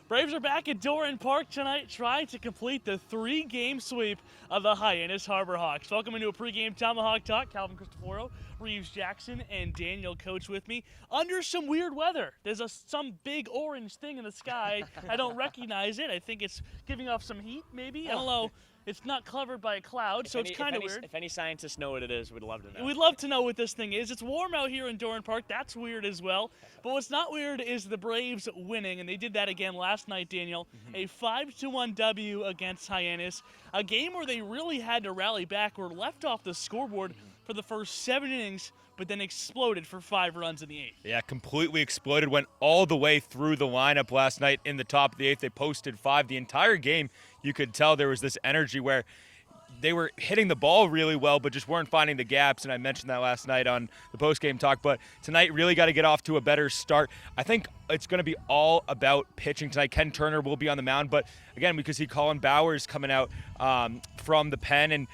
Braves are back at Doran Park tonight, trying to complete the 3-game sweep of the Hyannis Harbor Hawks. Welcome into a pregame Tomahawk Talk. Calvin Christoforo, Reeves Jackson, and Daniel Coach with me. Under some weird weather. There's some big orange thing in the sky. I don't recognize it. I think it's giving off some heat, maybe. I don't know. It's not covered by a cloud, so it's kind of weird. If any scientists know what it is, we'd love to know. We'd love to know what this thing is. It's warm out here in Doran Park. That's weird as well. But what's not weird is the Braves winning, and they did that again last night, Daniel. A 5-1 W against Hyannis. A game where they really had to rally back, were left off the scoreboard for the first 7 innings, but then exploded for 5 runs in the 8th. Yeah, completely exploded. Went all the way through the lineup last night in the top of the 8th. They posted 5. The entire game, you could tell there was this energy where they were hitting the ball really well, but just weren't finding the gaps, and I mentioned that last night on the post-game talk. But tonight, really got to get off to a better start. I think it's going to be all about pitching tonight. Ken Turner will be on the mound, but again, we could see Colin Bowers coming out from the pen, and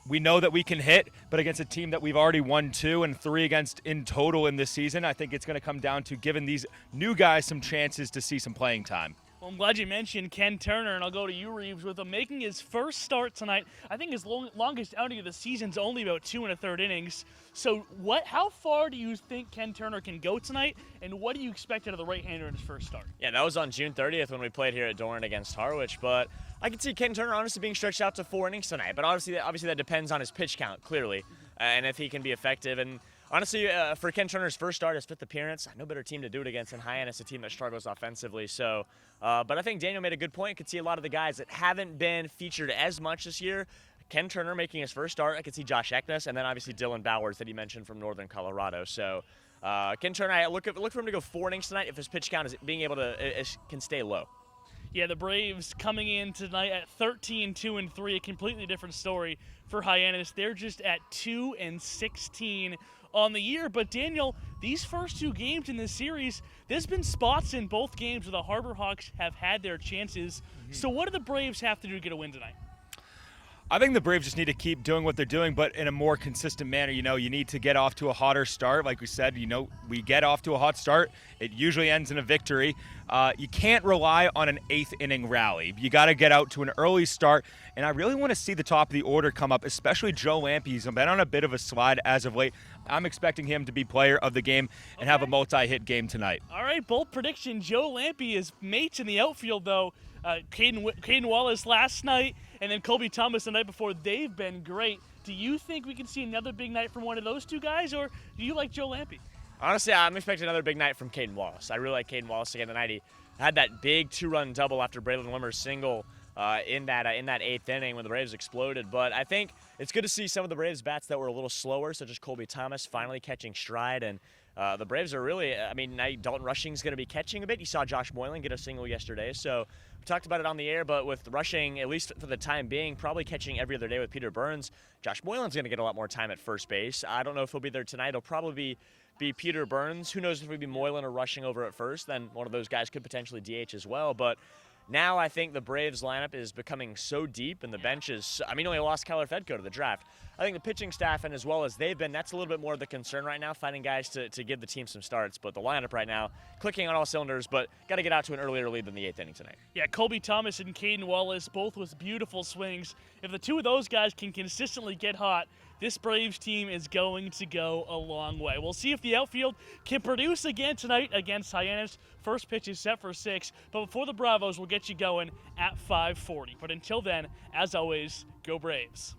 we know that we can hit, but against a team that we've already won 2 and 3 against in total in this season, I think it's going to come down to giving these new guys some chances to see some playing time. Well, I'm glad you mentioned Ken Turner, and I'll go to you, Reeves, with him making his first start tonight. I think his longest outing of the season's only about 2 1/3 innings. So how far do you think Ken Turner can go tonight, and what do you expect out of the right-hander in his first start? Yeah, that was on June 30th when we played here at Doran against Harwich, but I could see Ken Turner honestly being stretched out to 4 innings tonight, but obviously that depends on his pitch count, clearly, and if he can be effective. And honestly, for Ken Turner's first start, his 5th appearance, no better team to do it against than Hyannis, a team that struggles offensively. So, but I think Daniel made a good point. You could see a lot of the guys that haven't been featured as much this year. Ken Turner making his first start. I could see Josh Eknes, and then obviously Dylan Bowers that he mentioned from Northern Colorado. So, Ken Turner, I look for him to go 4 innings tonight if his pitch count is being able to can stay low. Yeah, the Braves coming in tonight at 13-2-3, a completely different story for Hyannis. They're just at 2-16 on the year. But Daniel, these first 2 games in this series, there's been spots in both games where the Harbor Hawks have had their chances. So what do the Braves have to do to get a win tonight? I think the Braves just need to keep doing what they're doing, but in a more consistent manner. You need to get off to a hotter start. Like we said, we get off to a hot start. It usually ends in a victory. You can't rely on an 8th inning rally. You got to get out to an early start, and I really want to see the top of the order come up, especially Joe Lampe. He's been on a bit of a slide as of late. I'm expecting him to be player of the game and have a multi-hit game tonight. All right, bold prediction. Joe Lampe is mates in the outfield, though. Caden Wallace last night, and then Colby Thomas the night before. They've been great. Do you think we can see another big night from one of those 2 guys, or do you like Joe Lampe? Honestly, I'm expecting another big night from Caden Wallace. I really like Caden Wallace again tonight. He had that big 2-run double after Braylon Wimmer's single in that 8th inning when the Braves exploded. But I think it's good to see some of the Braves bats that were a little slower, such as Colby Thomas, finally catching stride. And the Braves are really, now Dalton Rushing's going to be catching a bit. You saw Josh Moylan get a single yesterday. So we talked about it on the air, but with Rushing, at least for the time being, probably catching every other day with Peter Burns, Josh Moylan's going to get a lot more time at first base. I don't know if he'll be there tonight. It'll probably be Peter Burns. Who knows if it'll be Moylan or Rushing over at first. Then one of those guys could potentially DH as well. But now I think the Braves lineup is becoming so deep, and the bench is, only lost Kyler Fedko to the draft. I think the pitching staff, and as well as they've been, that's a little bit more of the concern right now, finding guys to give the team some starts. But the lineup right now, clicking on all cylinders, but got to get out to an earlier lead than the 8th inning tonight. Yeah, Colby Thomas and Caden Wallace, both with beautiful swings. If the 2 of those guys can consistently get hot, this Braves team is going to go a long way. We'll see if the outfield can produce again tonight against Hyannis. First pitch is set for 6, but before the Bravos, we'll get you going at 5:40. But until then, as always, go Braves.